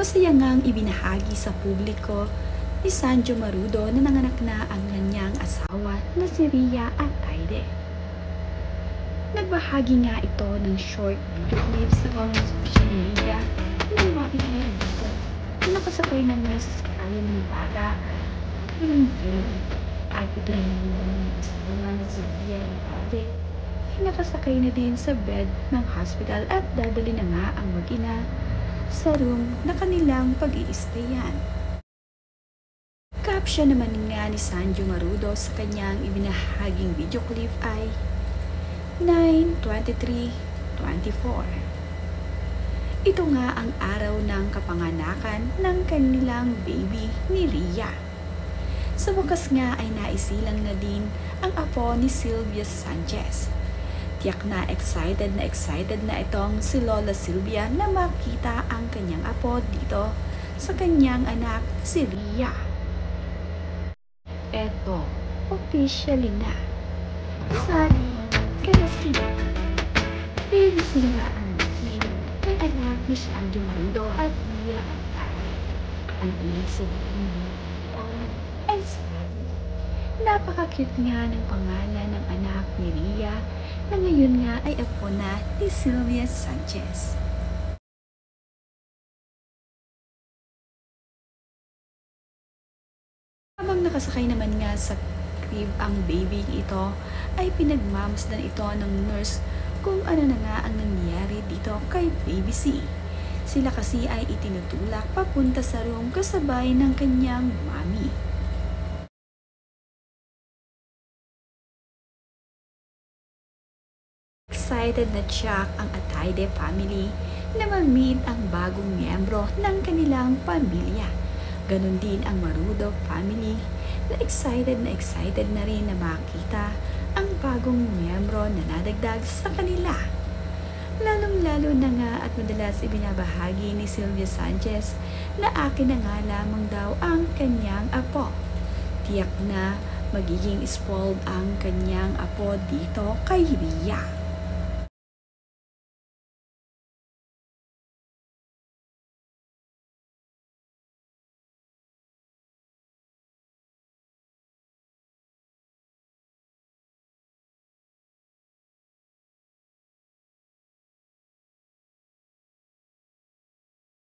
Masaya ngang ibinahagi sa publiko ni Sanjo Marudo na nanganak na ang kanyang asawa na si Rhea Atayde. Nagbahagi nga ito ng short video clip sa mga social media na makikita dito na nakasakay na nga sa sakayan ng bata. At ito yung asawa na si Rhea Atayde ay nakasakay na din sa bed ng hospital at dadali na nga ang mag-ina sa room na kanilang pag-iistayan. Caption naman nga ni Sanjo Marudo sa kanyang ibinahaging video clip ay 9/23/24. Ito nga ang araw ng kapanganakan ng kanilang baby ni Rhea. Sa wakas nga ay naisilang na din ang apo ni Sylvia Sanchez. Tiyak na excited na itong si Lola Sylvia na makita ang kanyang apo dito sa kanyang anak si Rhea. Eto, officially na. Sali, kaya sila. Baby sila ang anak ni Sanjo Marudo at Rhea Atayde. Ang isip ay sabi. Napaka-cute nga ng pangalan ng anak ni Rhea na ngayon nga ay apo na ni Sylvia Sanchez. Habang nakasakay naman nga sa crib ang baby ito, ay pinagmamasdan ito ng nurse kung ano na nga ang nangyari dito kay Baby C. Sila kasi ay itinutulak papunta sa room kasabay ng kanyang mami. Excited na tiyak ang Atayde family na ma-meet ang bagong miyembro ng kanilang pamilya. Ganon din ang Marudo family na excited na rin na makita ang bagong miyembro na nadagdag sa kanila. Lalong-lalo na nga at madalas ibinabahagi ni Sylvia Sanchez na akin na nga lamang daw ang kanyang apo. Tiyak na magiging spoiled ang kanyang apo dito kay Rhea.